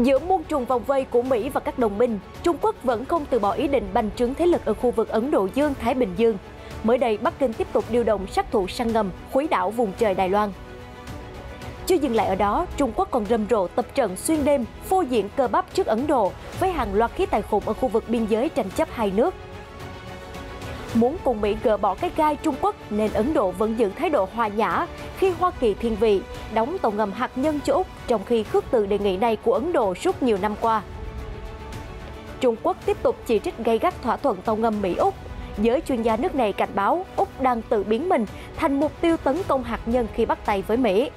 Giữa muôn trùng vòng vây của Mỹ và các đồng minh, Trung Quốc vẫn không từ bỏ ý định bành trướng thế lực ở khu vực Ấn Độ Dương-Thái Bình Dương. Mới đây, Bắc Kinh tiếp tục điều động sát thủ săn ngầm, khuấy đảo vùng trời Đài Loan. Chưa dừng lại ở đó, Trung Quốc còn rầm rộ tập trận xuyên đêm, phô diễn cơ bắp trước Ấn Độ với hàng loạt khí tài khủng ở khu vực biên giới tranh chấp hai nước. Muốn cùng Mỹ gỡ bỏ cái gai Trung Quốc nên Ấn Độ vẫn giữ thái độ hòa nhã khi Hoa Kỳ thiên vị đóng tàu ngầm hạt nhân cho Úc, trong khi khước từ đề nghị này của Ấn Độ suốt nhiều năm qua. Trung Quốc tiếp tục chỉ trích gay gắt thỏa thuận tàu ngầm Mỹ-Úc. Giới chuyên gia nước này cảnh báo Úc đang tự biến mình thành mục tiêu tấn công hạt nhân khi bắt tay với Mỹ.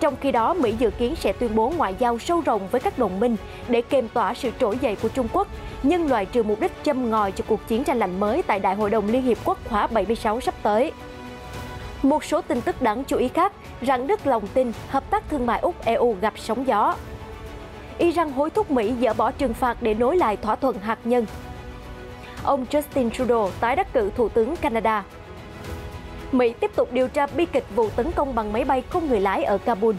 Trong khi đó, Mỹ dự kiến sẽ tuyên bố ngoại giao sâu rộng với các đồng minh để kềm tỏa sự trỗi dậy của Trung Quốc, nhưng loại trừ mục đích châm ngòi cho cuộc chiến tranh lạnh mới tại Đại hội đồng Liên Hiệp Quốc khóa 76 sắp tới. Một số tin tức đáng chú ý khác, rạn nứt lòng tin, hợp tác thương mại Úc-EU gặp sóng gió. Iran hối thúc Mỹ dỡ bỏ trừng phạt để nối lại thỏa thuận hạt nhân. Ông Justin Trudeau tái đắc cử Thủ tướng Canada. Mỹ tiếp tục điều tra bi kịch vụ tấn công bằng máy bay không người lái ở Kabul.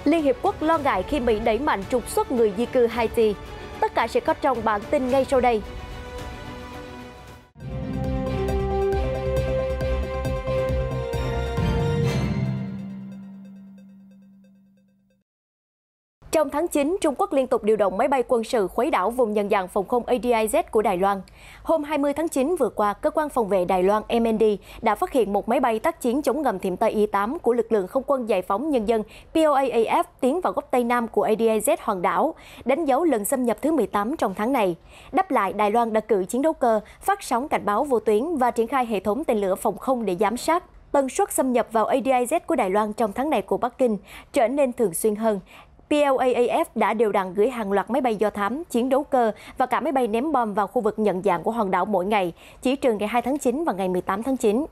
Liên Hiệp Quốc lo ngại khi Mỹ đẩy mạnh trục xuất người di cư Haiti. Tất cả sẽ có trong bản tin ngay sau đây. Trong tháng 9, Trung Quốc liên tục điều động máy bay quân sự khuấy đảo vùng nhận dạng phòng không ADIZ của Đài Loan. Hôm 20 tháng 9 vừa qua, Cơ quan Phòng vệ Đài Loan MND đã phát hiện một máy bay tác chiến chống ngầm Thiểm Tây I-8 của lực lượng không quân giải phóng nhân dân POAAF tiến vào góc Tây Nam của ADIZ hòn đảo, đánh dấu lần xâm nhập thứ 18 trong tháng này. Đáp lại, Đài Loan đã cử chiến đấu cơ, phát sóng cảnh báo vô tuyến và triển khai hệ thống tên lửa phòng không để giám sát. Tần suất xâm nhập vào ADIZ của Đài Loan trong tháng này của Bắc Kinh trở nên thường xuyên hơn. PLAAF đã đều đặn gửi hàng loạt máy bay do thám, chiến đấu cơ và cả máy bay ném bom vào khu vực nhận dạng của hòn đảo mỗi ngày, chỉ trừ ngày 2 tháng 9 và ngày 18 tháng 9.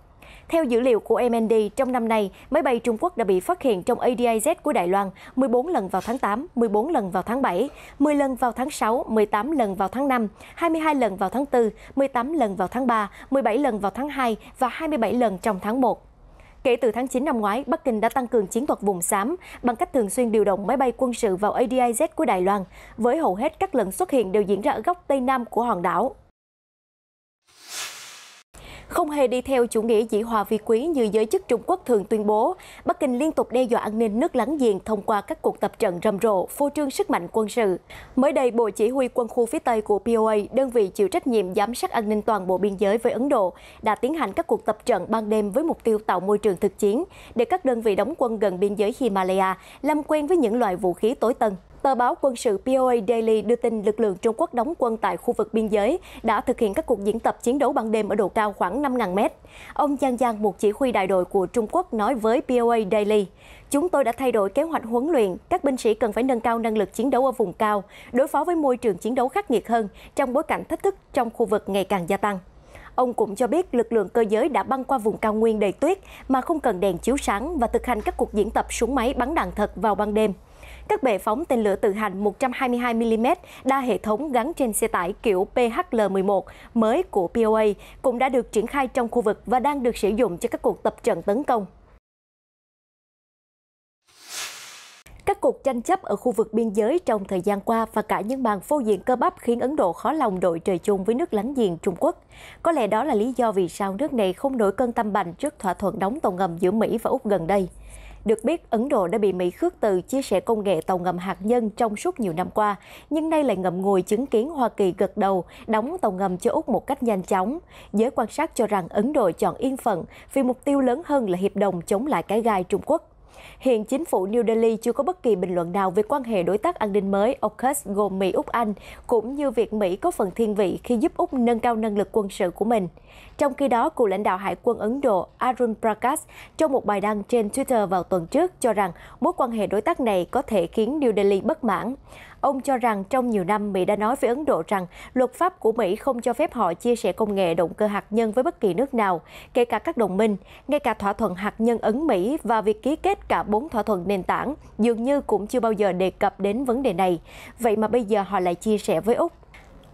Theo dữ liệu của MND, trong năm nay, máy bay Trung Quốc đã bị phát hiện trong ADIZ của Đài Loan 14 lần vào tháng 8, 14 lần vào tháng 7, 10 lần vào tháng 6, 18 lần vào tháng 5, 22 lần vào tháng 4, 18 lần vào tháng 3, 17 lần vào tháng 2 và 27 lần trong tháng 1. Kể từ tháng 9 năm ngoái, Bắc Kinh đã tăng cường chiến thuật vùng xám bằng cách thường xuyên điều động máy bay quân sự vào ADIZ của Đài Loan, với hầu hết các lần xuất hiện đều diễn ra ở góc Tây Nam của hòn đảo. Không hề đi theo chủ nghĩa dĩ hòa vi quý như giới chức Trung Quốc thường tuyên bố, Bắc Kinh liên tục đe dọa an ninh nước láng giềng thông qua các cuộc tập trận rầm rộ, phô trương sức mạnh quân sự. Mới đây, Bộ Chỉ huy Quân khu phía Tây của POA, đơn vị chịu trách nhiệm giám sát an ninh toàn bộ biên giới với Ấn Độ, đã tiến hành các cuộc tập trận ban đêm với mục tiêu tạo môi trường thực chiến để các đơn vị đóng quân gần biên giới Himalaya làm quen với những loại vũ khí tối tân. Tờ báo quân sự POA Daily đưa tin lực lượng Trung Quốc đóng quân tại khu vực biên giới đã thực hiện các cuộc diễn tập chiến đấu ban đêm ở độ cao khoảng 5.000 mét. Ông Giang Giang, một chỉ huy đại đội của Trung Quốc, nói với POA Daily, "Chúng tôi đã thay đổi kế hoạch huấn luyện, các binh sĩ cần phải nâng cao năng lực chiến đấu ở vùng cao, đối phó với môi trường chiến đấu khắc nghiệt hơn trong bối cảnh thách thức trong khu vực ngày càng gia tăng." Ông cũng cho biết lực lượng cơ giới đã băng qua vùng cao nguyên đầy tuyết mà không cần đèn chiếu sáng và thực hành các cuộc diễn tập súng máy bắn đạn thật vào ban đêm. Các bệ phóng tên lửa tự hành 122mm đa hệ thống gắn trên xe tải kiểu PHL-11 mới của POA cũng đã được triển khai trong khu vực và đang được sử dụng cho các cuộc tập trận tấn công. Các cuộc tranh chấp ở khu vực biên giới trong thời gian qua và cả những màn phô diễn cơ bắp khiến Ấn Độ khó lòng đội trời chung với nước láng giềng Trung Quốc. Có lẽ đó là lý do vì sao nước này không nổi cơn tâm bành trước thỏa thuận đóng tàu ngầm giữa Mỹ và Úc gần đây. Được biết, Ấn Độ đã bị Mỹ khước từ chia sẻ công nghệ tàu ngầm hạt nhân trong suốt nhiều năm qua, nhưng nay lại ngậm ngùi chứng kiến Hoa Kỳ gật đầu đóng tàu ngầm cho Úc một cách nhanh chóng. Giới quan sát cho rằng Ấn Độ chọn yên phận vì mục tiêu lớn hơn là hiệp đồng chống lại cái gai Trung Quốc. Hiện chính phủ New Delhi chưa có bất kỳ bình luận nào về quan hệ đối tác an ninh mới AUKUS gồm Mỹ, Úc, Anh, cũng như việc Mỹ có phần thiên vị khi giúp Úc nâng cao năng lực quân sự của mình. Trong khi đó, cựu lãnh đạo Hải quân Ấn Độ Arun Prakash trong một bài đăng trên Twitter vào tuần trước cho rằng mối quan hệ đối tác này có thể khiến New Delhi bất mãn. Ông cho rằng trong nhiều năm Mỹ đã nói với Ấn Độ rằng luật pháp của Mỹ không cho phép họ chia sẻ công nghệ động cơ hạt nhân với bất kỳ nước nào, kể cả các đồng minh, ngay cả thỏa thuận hạt nhân Ấn-Mỹ và việc ký kết cả 4 thỏa thuận nền tảng dường như cũng chưa bao giờ đề cập đến vấn đề này. Vậy mà bây giờ họ lại chia sẻ với Úc.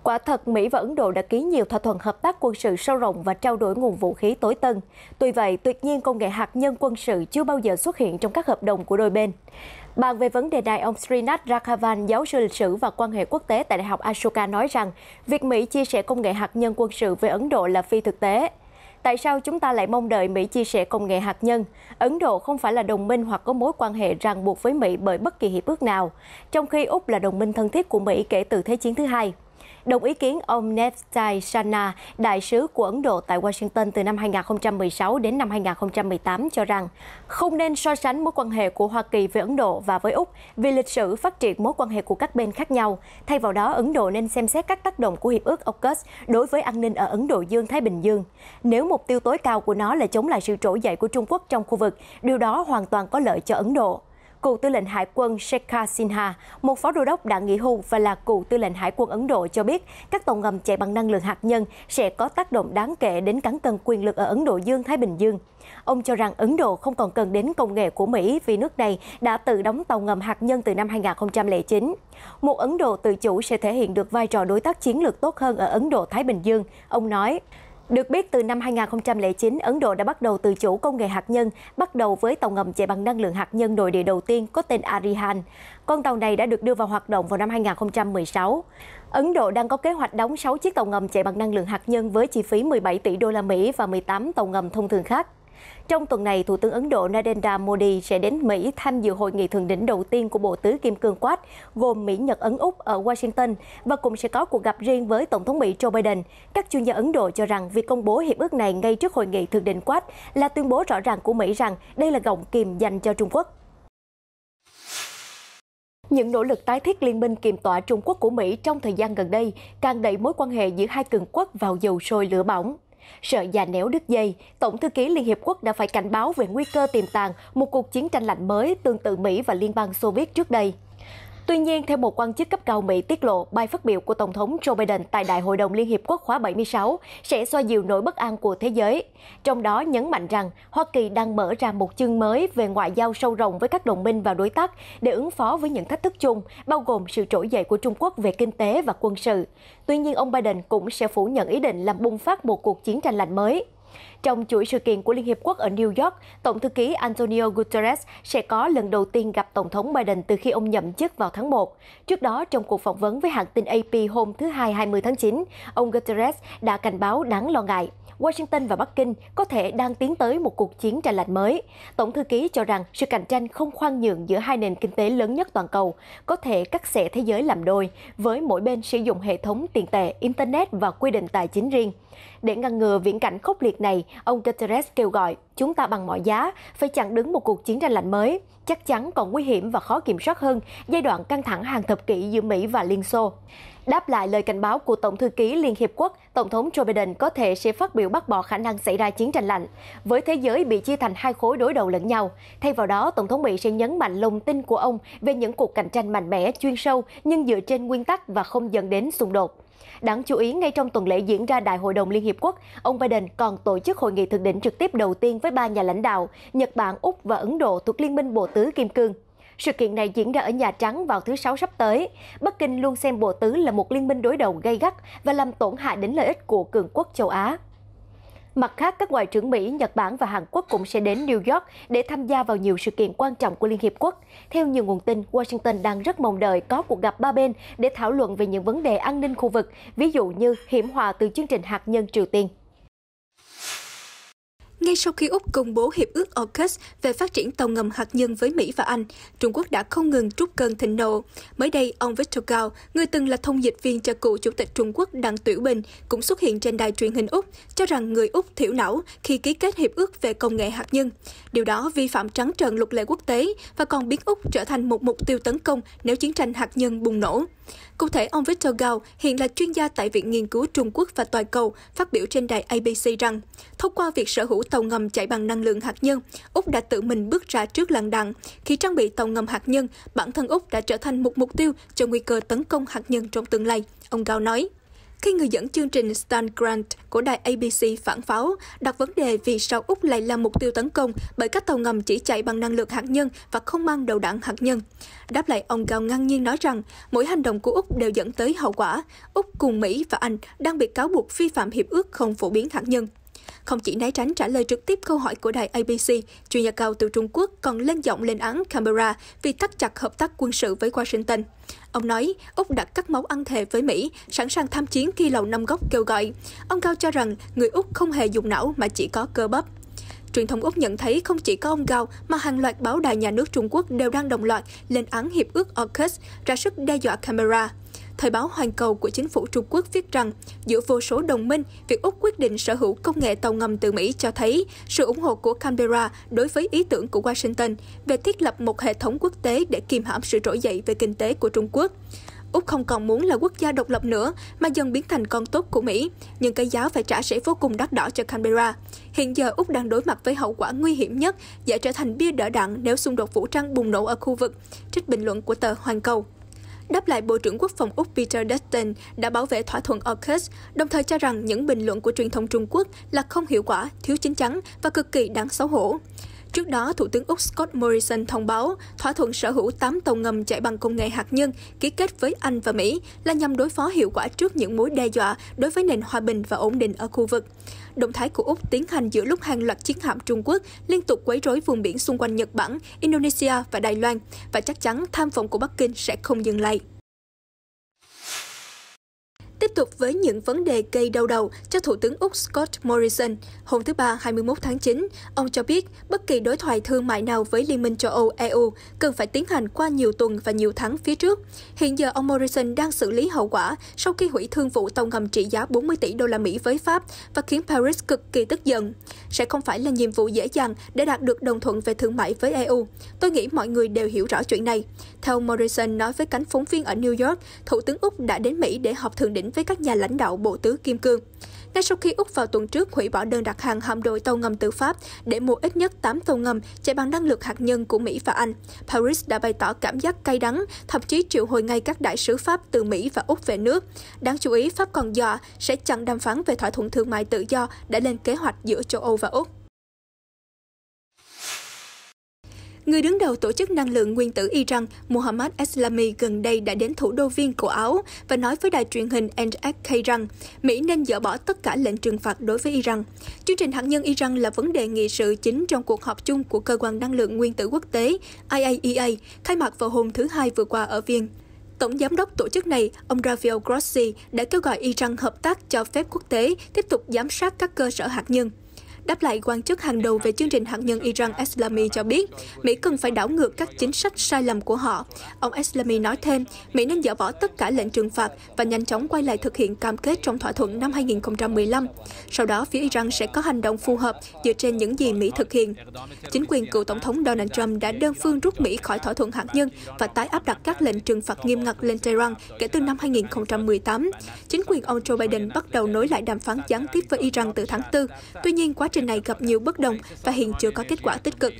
Quả thật, Mỹ và Ấn Độ đã ký nhiều thỏa thuận hợp tác quân sự sâu rộng và trao đổi nguồn vũ khí tối tân. Tuy vậy, tuyệt nhiên công nghệ hạt nhân quân sự chưa bao giờ xuất hiện trong các hợp đồng của đôi bên. Bàn về vấn đề này, ông Srinath Raghavan, giáo sư lịch sử và quan hệ quốc tế tại Đại học Ashoka nói rằng việc Mỹ chia sẻ công nghệ hạt nhân quân sự với Ấn Độ là phi thực tế. Tại sao chúng ta lại mong đợi Mỹ chia sẻ công nghệ hạt nhân? Ấn Độ không phải là đồng minh hoặc có mối quan hệ ràng buộc với Mỹ bởi bất kỳ hiệp ước nào, trong khi Úc là đồng minh thân thiết của Mỹ kể từ Thế chiến thứ hai. Đồng ý kiến ông Nevsai Sharma, đại sứ của Ấn Độ tại Washington từ năm 2016 đến năm 2018 cho rằng không nên so sánh mối quan hệ của Hoa Kỳ với Ấn Độ và với Úc vì lịch sử phát triển mối quan hệ của các bên khác nhau. Thay vào đó, Ấn Độ nên xem xét các tác động của Hiệp ước AUKUS đối với an ninh ở Ấn Độ Dương-Thái Bình Dương. Nếu mục tiêu tối cao của nó là chống lại sự trỗi dậy của Trung Quốc trong khu vực, điều đó hoàn toàn có lợi cho Ấn Độ. Cựu tư lệnh Hải quân Shekhar Sinha, một phó đô đốc đã nghỉ hưu và là cựu tư lệnh Hải quân Ấn Độ cho biết các tàu ngầm chạy bằng năng lượng hạt nhân sẽ có tác động đáng kể đến cán cân quyền lực ở Ấn Độ Dương-Thái Bình Dương. Ông cho rằng Ấn Độ không còn cần đến công nghệ của Mỹ vì nước này đã tự đóng tàu ngầm hạt nhân từ năm 2009. Một Ấn Độ tự chủ sẽ thể hiện được vai trò đối tác chiến lược tốt hơn ở Ấn Độ-Thái Bình Dương, ông nói. Được biết, từ năm 2009, Ấn Độ đã bắt đầu tự chủ công nghệ hạt nhân, bắt đầu với tàu ngầm chạy bằng năng lượng hạt nhân nội địa đầu tiên có tên Arihant. Con tàu này đã được đưa vào hoạt động vào năm 2016. Ấn Độ đang có kế hoạch đóng 6 chiếc tàu ngầm chạy bằng năng lượng hạt nhân với chi phí 17 tỷ đô la Mỹ và 18 tàu ngầm thông thường khác. Trong tuần này, Thủ tướng Ấn Độ Narendra Modi sẽ đến Mỹ tham dự hội nghị thượng đỉnh đầu tiên của Bộ Tứ Kim Cương Quad, gồm Mỹ, Nhật, Ấn, Úc ở Washington và cũng sẽ có cuộc gặp riêng với Tổng thống Mỹ Joe Biden. Các chuyên gia Ấn Độ cho rằng việc công bố hiệp ước này ngay trước hội nghị thượng đỉnh Quad là tuyên bố rõ ràng của Mỹ rằng đây là gọng kìm dành cho Trung Quốc. Những nỗ lực tái thiết liên minh kiềm tỏa Trung Quốc của Mỹ trong thời gian gần đây càng đẩy mối quan hệ giữa hai cường quốc vào dầu sôi lửa bỏng. Sợ già néo đứt dây, Tổng thư ký Liên Hiệp Quốc đã phải cảnh báo về nguy cơ tiềm tàng một cuộc chiến tranh lạnh mới tương tự Mỹ và Liên bang Xô Viết trước đây. Tuy nhiên, theo một quan chức cấp cao Mỹ tiết lộ, bài phát biểu của Tổng thống Joe Biden tại Đại hội đồng Liên Hiệp Quốc khóa 76 sẽ xoa dịu nỗi bất an của thế giới. Trong đó nhấn mạnh rằng Hoa Kỳ đang mở ra một chương mới về ngoại giao sâu rộng với các đồng minh và đối tác để ứng phó với những thách thức chung, bao gồm sự trỗi dậy của Trung Quốc về kinh tế và quân sự. Tuy nhiên, ông Biden cũng sẽ phủ nhận ý định làm bùng phát một cuộc chiến tranh lạnh mới. Trong chuỗi sự kiện của Liên Hiệp Quốc ở New York, Tổng thư ký Antonio Guterres sẽ có lần đầu tiên gặp Tổng thống Biden từ khi ông nhậm chức vào tháng 1. Trước đó, trong cuộc phỏng vấn với hãng tin AP hôm thứ Hai 20 tháng 9, ông Guterres đã cảnh báo đáng lo ngại. Washington và Bắc Kinh có thể đang tiến tới một cuộc chiến tranh lạnh mới. Tổng thư ký cho rằng sự cạnh tranh không khoan nhượng giữa hai nền kinh tế lớn nhất toàn cầu có thể cắt xẻ thế giới làm đôi, với mỗi bên sử dụng hệ thống tiền tệ, Internet và quy định tài chính riêng. Để ngăn ngừa viễn cảnh khốc liệt này, ông Guterres kêu gọi chúng ta bằng mọi giá phải chặn đứng một cuộc chiến tranh lạnh mới, chắc chắn còn nguy hiểm và khó kiểm soát hơn giai đoạn căng thẳng hàng thập kỷ giữa Mỹ và Liên Xô. Đáp lại lời cảnh báo của Tổng thư ký Liên Hiệp Quốc, Tổng thống Joe Biden có thể sẽ phát biểu bác bỏ khả năng xảy ra chiến tranh lạnh, với thế giới bị chia thành hai khối đối đầu lẫn nhau. Thay vào đó, Tổng thống Mỹ sẽ nhấn mạnh lòng tin của ông về những cuộc cạnh tranh mạnh mẽ, chuyên sâu nhưng dựa trên nguyên tắc và không dẫn đến xung đột. Đáng chú ý, ngay trong tuần lễ diễn ra Đại hội đồng Liên Hiệp Quốc, ông Biden còn tổ chức hội nghị thượng đỉnh trực tiếp đầu tiên với 3 nhà lãnh đạo Nhật Bản, Úc và Ấn Độ thuộc Liên minh Bộ Tứ Kim Cương. Sự kiện này diễn ra ở Nhà Trắng vào thứ Sáu sắp tới. Bắc Kinh luôn xem Bộ Tứ là một liên minh đối đầu gay gắt và làm tổn hại đến lợi ích của cường quốc châu Á. Mặt khác, các ngoại trưởng Mỹ, Nhật Bản và Hàn Quốc cũng sẽ đến New York để tham gia vào nhiều sự kiện quan trọng của Liên Hiệp Quốc. Theo nhiều nguồn tin, Washington đang rất mong đợi có cuộc gặp ba bên để thảo luận về những vấn đề an ninh khu vực, ví dụ như hiểm họa từ chương trình hạt nhân Triều Tiên. Ngay sau khi Úc công bố hiệp ước AUKUS về phát triển tàu ngầm hạt nhân với Mỹ và Anh, Trung Quốc đã không ngừng trút cơn thịnh nộ. Mới đây, ông Victor Gao, người từng là thông dịch viên cho cựu Chủ tịch Trung Quốc Đặng Tiểu Bình, cũng xuất hiện trên đài truyền hình Úc, cho rằng người Úc thiểu não khi ký kết hiệp ước về công nghệ hạt nhân. Điều đó vi phạm trắng trợn luật lệ quốc tế và còn biến Úc trở thành một mục tiêu tấn công nếu chiến tranh hạt nhân bùng nổ. Cụ thể, ông Victor Gao, hiện là chuyên gia tại Viện Nghiên cứu Trung Quốc và Toàn cầu, phát biểu trên đài ABC rằng, thông qua việc sở hữu tàu ngầm chạy bằng năng lượng hạt nhân, Úc đã tự mình bước ra trước làn đạn. Khi trang bị tàu ngầm hạt nhân, bản thân Úc đã trở thành một mục tiêu cho nguy cơ tấn công hạt nhân trong tương lai, ông Gao nói. khi người dẫn chương trình Stan Grant của đài ABC phản pháo, đặt vấn đề vì sao Úc lại là mục tiêu tấn công bởi các tàu ngầm chỉ chạy bằng năng lượng hạt nhân và không mang đầu đạn hạt nhân. Đáp lại, ông Gao ngang nhiên nói rằng mỗi hành động của Úc đều dẫn tới hậu quả. Úc cùng Mỹ và Anh đang bị cáo buộc vi phạm hiệp ước không phổ biến hạt nhân. Không chỉ né tránh trả lời trực tiếp câu hỏi của đài ABC, chuyên gia cao từ Trung Quốc còn lên giọng lên án Canberra vì thắt chặt hợp tác quân sự với Washington. Ông nói Úc đã cắt máu ăn thề với Mỹ, sẵn sàng tham chiến khi Lầu Năm Góc kêu gọi. Ông Gao cho rằng người Úc không hề dùng não mà chỉ có cơ bắp. Truyền thông Úc nhận thấy không chỉ có ông Gao mà hàng loạt báo đài nhà nước Trung Quốc đều đang đồng loạt lên án hiệp ước AUKUS ra sức đe dọa Canberra. Thời báo Hoàn Cầu của chính phủ Trung Quốc viết rằng, giữa vô số đồng minh, việc Úc quyết định sở hữu công nghệ tàu ngầm từ Mỹ cho thấy sự ủng hộ của Canberra đối với ý tưởng của Washington về thiết lập một hệ thống quốc tế để kiềm hãm sự trỗi dậy về kinh tế của Trung Quốc. Úc không còn muốn là quốc gia độc lập nữa, mà dần biến thành con tốt của Mỹ, nhưng cái giá phải trả sẽ vô cùng đắt đỏ cho Canberra. Hiện giờ Úc đang đối mặt với hậu quả nguy hiểm nhất, dễ trở thành bia đỡ đạn nếu xung đột vũ trang bùng nổ ở khu vực, trích bình luận của tờ Hoàn Cầu. Đáp lại, Bộ trưởng Quốc phòng Úc Peter Dutton đã bảo vệ thỏa thuận AUKUS, đồng thời cho rằng những bình luận của truyền thông Trung Quốc là không hiệu quả, thiếu chín chắn và cực kỳ đáng xấu hổ. Trước đó, Thủ tướng Úc Scott Morrison thông báo thỏa thuận sở hữu 8 tàu ngầm chạy bằng công nghệ hạt nhân ký kết với Anh và Mỹ là nhằm đối phó hiệu quả trước những mối đe dọa đối với nền hòa bình và ổn định ở khu vực. Động thái của Úc tiến hành giữa lúc hàng loạt chiến hạm Trung Quốc liên tục quấy rối vùng biển xung quanh Nhật Bản, Indonesia và Đài Loan, và chắc chắn tham vọng của Bắc Kinh sẽ không dừng lại. Tiếp tục với những vấn đề gây đau đầu cho Thủ tướng Úc Scott Morrison, hôm thứ Ba 21 tháng 9, ông cho biết bất kỳ đối thoại thương mại nào với Liên minh châu Âu EU cần phải tiến hành qua nhiều tuần và nhiều tháng phía trước. Hiện giờ, ông Morrison đang xử lý hậu quả sau khi hủy thương vụ tàu ngầm trị giá 40 tỷ đô la Mỹ với Pháp và khiến Paris cực kỳ tức giận. Sẽ không phải là nhiệm vụ dễ dàng để đạt được đồng thuận về thương mại với EU. Tôi nghĩ mọi người đều hiểu rõ chuyện này. Theo ông Morrison nói với cánh phóng viên ở New York, Thủ tướng Úc đã đến Mỹ để họp thượng đỉnh với các nhà lãnh đạo Bộ Tứ Kim Cương. Ngay sau khi Úc vào tuần trước hủy bỏ đơn đặt hàng hạm đội tàu ngầm từ Pháp để mua ít nhất 8 tàu ngầm chạy bằng năng lượng hạt nhân của Mỹ và Anh, Paris đã bày tỏ cảm giác cay đắng, thậm chí triệu hồi ngay các đại sứ Pháp từ Mỹ và Úc về nước. Đáng chú ý, Pháp còn dọa sẽ chặn đàm phán về thỏa thuận thương mại tự do đã lên kế hoạch giữa châu Âu và Úc. Người đứng đầu Tổ chức Năng lượng Nguyên tử Iran, Mohammad Eslami, gần đây đã đến thủ đô Viên của Áo và nói với đài truyền hình NHK rằng Mỹ nên dỡ bỏ tất cả lệnh trừng phạt đối với Iran. Chương trình hạt nhân Iran là vấn đề nghị sự chính trong cuộc họp chung của Cơ quan Năng lượng Nguyên tử Quốc tế IAEA, khai mạc vào hôm thứ Hai vừa qua ở Viên. Tổng giám đốc tổ chức này, ông Rafael Grossi, đã kêu gọi Iran hợp tác cho phép quốc tế tiếp tục giám sát các cơ sở hạt nhân. Đáp lại, quan chức hàng đầu về chương trình hạt nhân Iran Eslami cho biết Mỹ cần phải đảo ngược các chính sách sai lầm của họ. Ông Eslami nói thêm, Mỹ nên dỡ bỏ tất cả lệnh trừng phạt và nhanh chóng quay lại thực hiện cam kết trong thỏa thuận năm 2015. Sau đó, phía Iran sẽ có hành động phù hợp dựa trên những gì Mỹ thực hiện. Chính quyền cựu Tổng thống Donald Trump đã đơn phương rút Mỹ khỏi thỏa thuận hạt nhân và tái áp đặt các lệnh trừng phạt nghiêm ngặt lên Tehran kể từ năm 2018. Chính quyền ông Joe Biden bắt đầu nối lại đàm phán gián tiếp với Iran từ tháng 4. Tuy nhiên, quá trình này gặp nhiều bất đồng và hiện chưa có kết quả tích cực.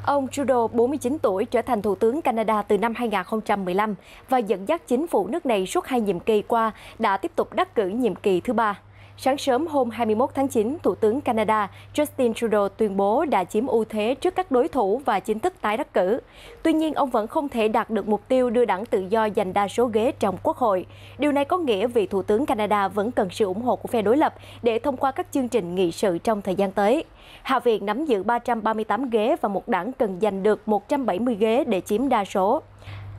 Ông Trudeau, 49 tuổi, trở thành Thủ tướng Canada từ năm 2015 và dẫn dắt chính phủ nước này suốt 2 nhiệm kỳ qua, đã tiếp tục đắc cử nhiệm kỳ thứ 3. Sáng sớm hôm 21 tháng 9, Thủ tướng Canada Justin Trudeau tuyên bố đã chiếm ưu thế trước các đối thủ và chính thức tái đắc cử. Tuy nhiên, ông vẫn không thể đạt được mục tiêu đưa đảng Tự do giành đa số ghế trong Quốc hội. Điều này có nghĩa vị Thủ tướng Canada vẫn cần sự ủng hộ của phe đối lập để thông qua các chương trình nghị sự trong thời gian tới. Hạ viện nắm giữ 338 ghế và một đảng cần giành được 170 ghế để chiếm đa số.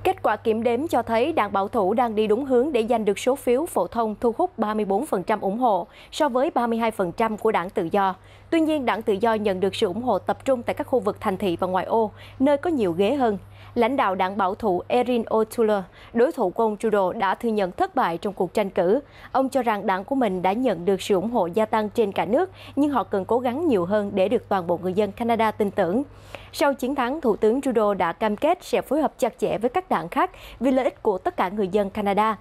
Kết quả kiểm đếm cho thấy đảng bảo thủ đang đi đúng hướng để giành được số phiếu phổ thông thu hút 34% ủng hộ so với 32% của đảng Tự do. Tuy nhiên, đảng Tự do nhận được sự ủng hộ tập trung tại các khu vực thành thị và ngoại ô, nơi có nhiều ghế hơn. Lãnh đạo đảng bảo thủ Erin O'Toole, đối thủ của ông Trudeau, đã thừa nhận thất bại trong cuộc tranh cử. Ông cho rằng đảng của mình đã nhận được sự ủng hộ gia tăng trên cả nước, nhưng họ cần cố gắng nhiều hơn để được toàn bộ người dân Canada tin tưởng. Sau chiến thắng, Thủ tướng Trudeau đã cam kết sẽ phối hợp chặt chẽ với các đảng khác vì lợi ích của tất cả người dân Canada.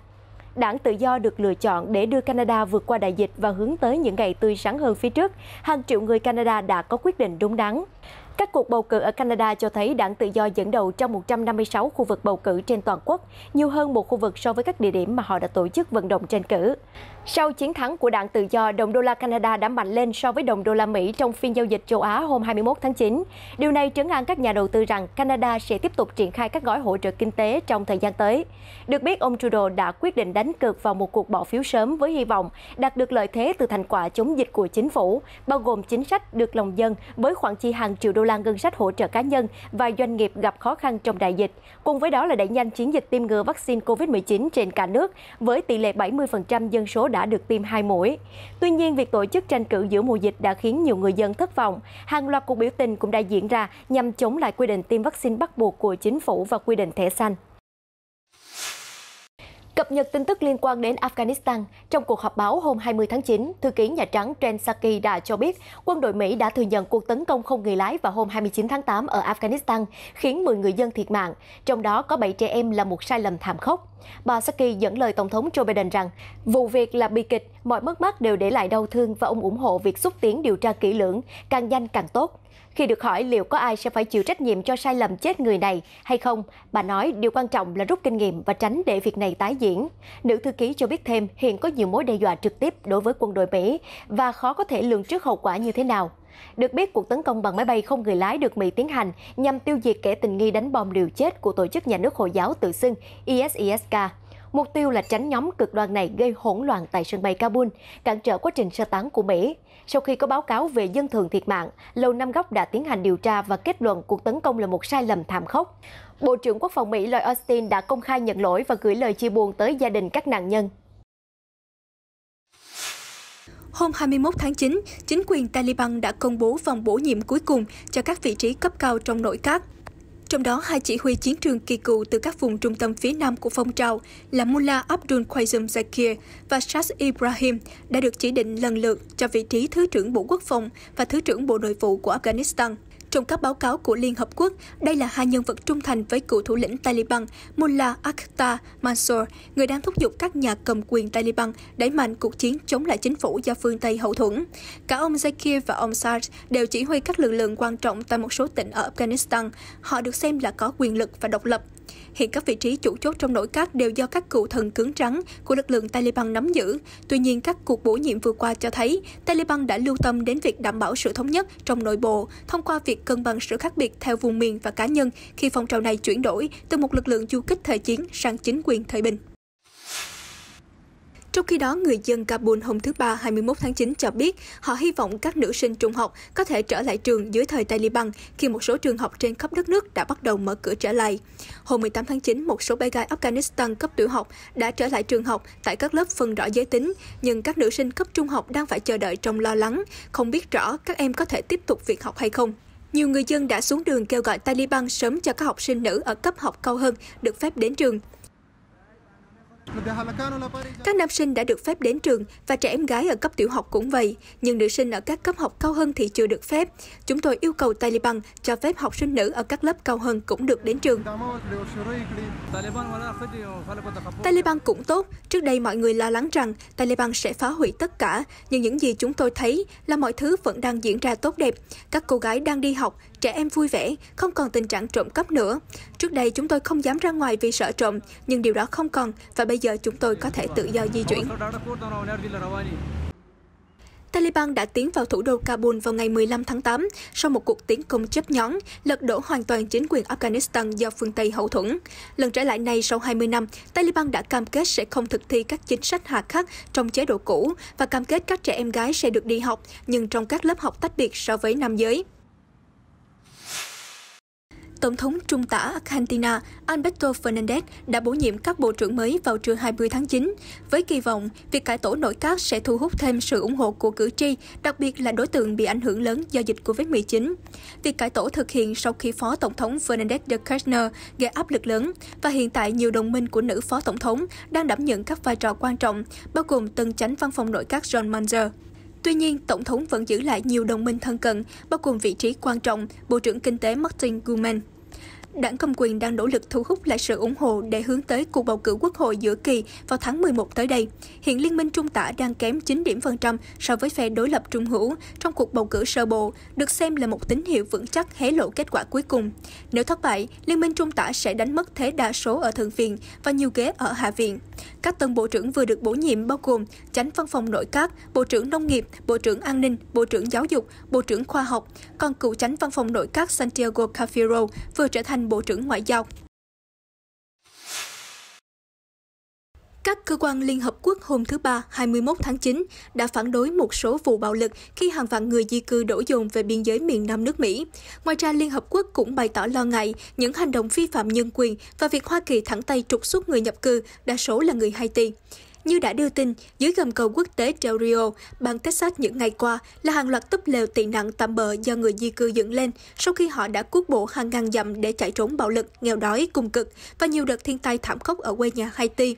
Đảng Tự do được lựa chọn để đưa Canada vượt qua đại dịch và hướng tới những ngày tươi sáng hơn phía trước. Hàng triệu người Canada đã có quyết định đúng đắn. Các cuộc bầu cử ở Canada cho thấy Đảng Tự do dẫn đầu trong 156 khu vực bầu cử trên toàn quốc, nhiều hơn một khu vực so với các địa điểm mà họ đã tổ chức vận động tranh cử. Sau chiến thắng của Đảng Tự do, đồng đô la Canada đã mạnh lên so với đồng đô la Mỹ trong phiên giao dịch châu Á hôm 21 tháng 9. Điều này trấn an các nhà đầu tư rằng Canada sẽ tiếp tục triển khai các gói hỗ trợ kinh tế trong thời gian tới. Được biết, ông Trudeau đã quyết định đánh cược vào một cuộc bỏ phiếu sớm với hy vọng đạt được lợi thế từ thành quả chống dịch của chính phủ, bao gồm chính sách được lòng dân với khoản chi hàng triệu đô la ngân sách hỗ trợ cá nhân và doanh nghiệp gặp khó khăn trong đại dịch. Cùng với đó là đẩy nhanh chiến dịch tiêm ngừa vaccine COVID-19 trên cả nước với tỷ lệ 70% dân số đã được tiêm 2 mũi. Tuy nhiên, việc tổ chức tranh cử giữa mùa dịch đã khiến nhiều người dân thất vọng. Hàng loạt cuộc biểu tình cũng đã diễn ra nhằm chống lại quy định tiêm vaccine bắt buộc của chính phủ và quy định thẻ xanh. Cập nhật tin tức liên quan đến Afghanistan. Trong cuộc họp báo hôm 20 tháng 9, thư ký Nhà Trắng Jen Psaki đã cho biết quân đội Mỹ đã thừa nhận cuộc tấn công không người lái vào hôm 29 tháng 8 ở Afghanistan, khiến 10 người dân thiệt mạng, trong đó có 7 trẻ em là một sai lầm thảm khốc. Bà Psaki dẫn lời Tổng thống Joe Biden rằng vụ việc là bi kịch, mọi mất mát đều để lại đau thương và ông ủng hộ việc xúc tiến điều tra kỹ lưỡng, càng nhanh càng tốt. Khi được hỏi liệu có ai sẽ phải chịu trách nhiệm cho sai lầm chết người này hay không, bà nói điều quan trọng là rút kinh nghiệm và tránh để việc này tái diễn. Nữ thư ký cho biết thêm hiện có nhiều mối đe dọa trực tiếp đối với quân đội Mỹ và khó có thể lường trước hậu quả như thế nào. Được biết, cuộc tấn công bằng máy bay không người lái được Mỹ tiến hành nhằm tiêu diệt kẻ tình nghi đánh bom liều chết của tổ chức nhà nước Hồi giáo tự xưng ISIS-K. Mục tiêu là tránh nhóm cực đoan này gây hỗn loạn tại sân bay Kabul, cản trở quá trình sơ tán của Mỹ. Sau khi có báo cáo về dân thường thiệt mạng, Lầu Năm Góc đã tiến hành điều tra và kết luận cuộc tấn công là một sai lầm thảm khốc. Bộ trưởng Quốc phòng Mỹ Lloyd Austin đã công khai nhận lỗi và gửi lời chia buồn tới gia đình các nạn nhân. Hôm 21 tháng 9, chính quyền Taliban đã công bố vòng bổ nhiệm cuối cùng cho các vị trí cấp cao trong nội các. Trong đó, hai chỉ huy chiến trường kỳ cựu từ các vùng trung tâm phía nam của phong trào là Mullah Abdul Qasim Zakir và Shaz Ibrahim đã được chỉ định lần lượt cho vị trí Thứ trưởng Bộ Quốc phòng và Thứ trưởng Bộ Nội vụ của Afghanistan. Trong các báo cáo của Liên Hợp Quốc, đây là hai nhân vật trung thành với cựu thủ lĩnh Taliban Mullah Akhtar Mansour, người đang thúc giục các nhà cầm quyền Taliban đẩy mạnh cuộc chiến chống lại chính phủ do phương Tây hậu thuẫn. Cả ông Zakir và ông Shaz đều chỉ huy các lực lượng quan trọng tại một số tỉnh ở Afghanistan. Họ được xem là có quyền lực và độc lập. Hiện các vị trí chủ chốt trong nội các đều do các cựu thần cứng trắng của lực lượng Taliban nắm giữ. Tuy nhiên, các cuộc bổ nhiệm vừa qua cho thấy Taliban đã lưu tâm đến việc đảm bảo sự thống nhất trong nội bộ thông qua việc cân bằng sự khác biệt theo vùng miền và cá nhân khi phong trào này chuyển đổi từ một lực lượng du kích thời chiến sang chính quyền thời bình. Trong khi đó, người dân Kabul hôm thứ Ba 21 tháng 9 cho biết họ hy vọng các nữ sinh trung học có thể trở lại trường dưới thời Taliban khi một số trường học trên khắp đất nước đã bắt đầu mở cửa trở lại. Hôm 18 tháng 9, một số bé gái Afghanistan cấp tiểu học đã trở lại trường học tại các lớp phân rõ giới tính, nhưng các nữ sinh cấp trung học đang phải chờ đợi trong lo lắng, không biết rõ các em có thể tiếp tục việc học hay không. Nhiều người dân đã xuống đường kêu gọi Taliban sớm cho các học sinh nữ ở cấp học cao hơn được phép đến trường. Các nam sinh đã được phép đến trường và trẻ em gái ở cấp tiểu học cũng vậy, nhưng nữ sinh ở các cấp học cao hơn thì chưa được phép. Chúng tôi yêu cầu Taliban cho phép học sinh nữ ở các lớp cao hơn cũng được đến trường. Taliban cũng tốt. Trước đây mọi người lo lắng rằng Taliban sẽ phá hủy tất cả, nhưng những gì chúng tôi thấy là mọi thứ vẫn đang diễn ra tốt đẹp. Các cô gái đang đi học, trẻ em vui vẻ, không còn tình trạng trộm cắp nữa. Trước đây chúng tôi không dám ra ngoài vì sợ trộm, nhưng điều đó không còn và bây giờ chúng tôi có thể tự do di chuyển. Taliban đã tiến vào thủ đô Kabul vào ngày 15 tháng 8 sau một cuộc tiến công chớp nhoáng, lật đổ hoàn toàn chính quyền Afghanistan do phương Tây hậu thuẫn. Lần trở lại này sau 20 năm, Taliban đã cam kết sẽ không thực thi các chính sách hà khắc trong chế độ cũ và cam kết các trẻ em gái sẽ được đi học, nhưng trong các lớp học tách biệt so với nam giới. Tổng thống Trung tả Argentina Alberto Fernandez đã bổ nhiệm các bộ trưởng mới vào trưa 20 tháng 9, với kỳ vọng việc cải tổ nội các sẽ thu hút thêm sự ủng hộ của cử tri, đặc biệt là đối tượng bị ảnh hưởng lớn do dịch Covid-19. Việc cải tổ thực hiện sau khi Phó Tổng thống Fernandez de Kirchner gây áp lực lớn, và hiện tại nhiều đồng minh của nữ Phó Tổng thống đang đảm nhận các vai trò quan trọng, bao gồm tân chánh văn phòng nội các John Manzer. Tuy nhiên, Tổng thống vẫn giữ lại nhiều đồng minh thân cận, bao gồm vị trí quan trọng, Bộ trưởng Kinh tế Martin Guzman. đảng cầm quyền đang nỗ lực thu hút lại sự ủng hộ để hướng tới cuộc bầu cử quốc hội giữa kỳ vào tháng 11 tới đây. Hiện Liên minh Trung tả đang kém 9 điểm phần trăm so với phe đối lập Trung hữu trong cuộc bầu cử sơ bộ, được xem là một tín hiệu vững chắc hé lộ kết quả cuối cùng. Nếu thất bại, Liên minh Trung tả sẽ đánh mất thế đa số ở Thượng viện và nhiều ghế ở Hạ viện. Các tân bộ trưởng vừa được bổ nhiệm bao gồm Chánh Văn phòng Nội các, Bộ trưởng Nông nghiệp, Bộ trưởng An ninh, Bộ trưởng Giáo dục, Bộ trưởng Khoa học, còn cựu Chánh Văn phòng Nội các Santiago Cafiero vừa trở thành Bộ trưởng Ngoại giao. Các cơ quan Liên Hợp Quốc hôm thứ Ba, 21 tháng 9 đã phản đối một số vụ bạo lực khi hàng vạn người di cư đổ dồn về biên giới miền Nam nước Mỹ. Ngoài ra, Liên Hợp Quốc cũng bày tỏ lo ngại những hành động vi phạm nhân quyền và việc Hoa Kỳ thẳng tay trục xuất người nhập cư, đa số là người Haiti. Như đã đưa tin, dưới gầm cầu quốc tế Del Rio, bang Texas những ngày qua là hàng loạt túp lều tị nạn tạm bợ do người di cư dựng lên sau khi họ đã cuốc bộ hàng ngàn dặm để chạy trốn bạo lực, nghèo đói, cùng cực và nhiều đợt thiên tai thảm khốc ở quê nhà Haiti.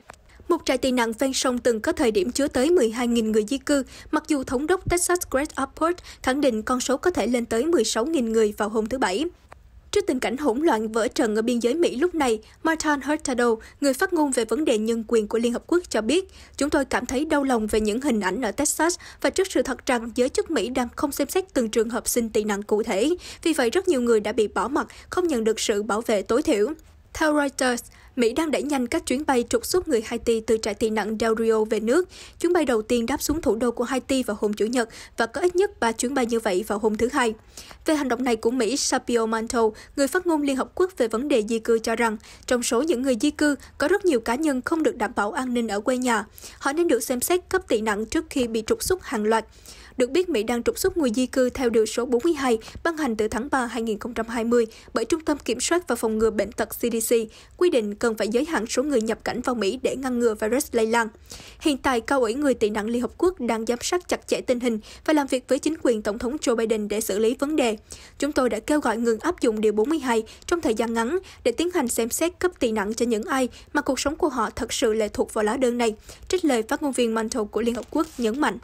Một trại tị nạn ven sông từng có thời điểm chứa tới 12.000 người di cư, mặc dù thống đốc Texas Greg Abbott khẳng định con số có thể lên tới 16.000 người vào hôm thứ Bảy. Trước tình cảnh hỗn loạn vỡ trận ở biên giới Mỹ lúc này, Martin Hurtado, người phát ngôn về vấn đề nhân quyền của Liên Hợp Quốc cho biết, chúng tôi cảm thấy đau lòng về những hình ảnh ở Texas và trước sự thật rằng giới chức Mỹ đang không xem xét từng trường hợp xin tị nạn cụ thể. Vì vậy, rất nhiều người đã bị bỏ mặc, không nhận được sự bảo vệ tối thiểu. Theo Reuters, Mỹ đang đẩy nhanh các chuyến bay trục xuất người Haiti từ trại tị nạn Del Rio về nước. Chuyến bay đầu tiên đáp xuống thủ đô của Haiti vào hôm Chủ nhật và có ít nhất 3 chuyến bay như vậy vào hôm thứ Hai. Về hành động này của Mỹ, Sapio Manto, người phát ngôn Liên Hợp Quốc về vấn đề di cư cho rằng, trong số những người di cư, có rất nhiều cá nhân không được đảm bảo an ninh ở quê nhà. Họ nên được xem xét cấp tị nạn trước khi bị trục xuất hàng loạt. Được biết, Mỹ đang trục xuất người di cư theo điều số 42 ban hành từ tháng 3 2020 bởi Trung tâm Kiểm soát và Phòng ngừa Bệnh tật CDC, quy định cần phải giới hạn số người nhập cảnh vào Mỹ để ngăn ngừa virus lây lan. Hiện tại, Cao ủy người tị nạn Liên Hợp Quốc đang giám sát chặt chẽ tình hình và làm việc với chính quyền Tổng thống Joe Biden để xử lý vấn đề. Chúng tôi đã kêu gọi ngừng áp dụng điều 42 trong thời gian ngắn để tiến hành xem xét cấp tị nạn cho những ai mà cuộc sống của họ thật sự lệ thuộc vào lá đơn này, trích lời phát ngôn viên Manto của Liên Hợp Quốc nhấn mạnh.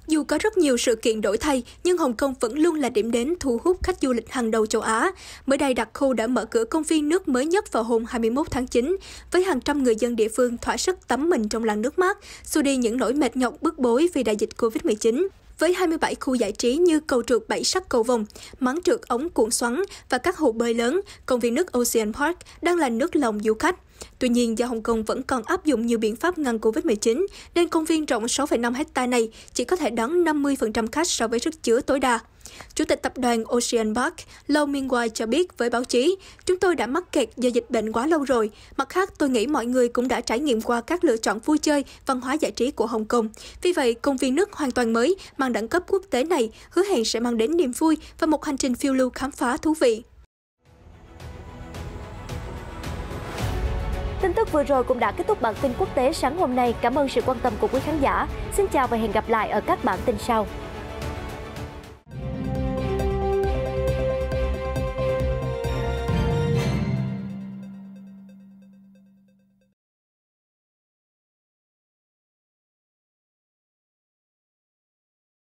Dù có rất nhiều sự kiện đổi thay, nhưng Hồng Kông vẫn luôn là điểm đến thu hút khách du lịch hàng đầu châu Á. Mới đây, đặc khu đã mở cửa công viên nước mới nhất vào hôm 21 tháng 9, với hàng trăm người dân địa phương thỏa sức tắm mình trong làn nước mát, xua đi những nỗi mệt nhọc bức bối vì đại dịch Covid-19. Với 27 khu giải trí như cầu trượt 7 sắc cầu vồng, máng trượt ống cuộn xoắn và các hồ bơi lớn, công viên nước Ocean Park đang là nước lòng du khách. Tuy nhiên, do Hồng Kông vẫn còn áp dụng nhiều biện pháp ngăn Covid-19, nên công viên rộng 6,5 hectare này chỉ có thể đón 50% khách so với sức chứa tối đa. Chủ tịch tập đoàn Ocean Park, Lau Mingwai cho biết với báo chí, chúng tôi đã mắc kẹt do dịch bệnh quá lâu rồi. Mặt khác, tôi nghĩ mọi người cũng đã trải nghiệm qua các lựa chọn vui chơi, văn hóa giải trí của Hồng Kông. Vì vậy, công viên nước hoàn toàn mới, mang đẳng cấp quốc tế này hứa hẹn sẽ mang đến niềm vui và một hành trình phiêu lưu khám phá thú vị. Tin tức vừa rồi cũng đã kết thúc bản tin quốc tế sáng hôm nay. Cảm ơn sự quan tâm của quý khán giả. Xin chào và hẹn gặp lại ở các bản tin sau.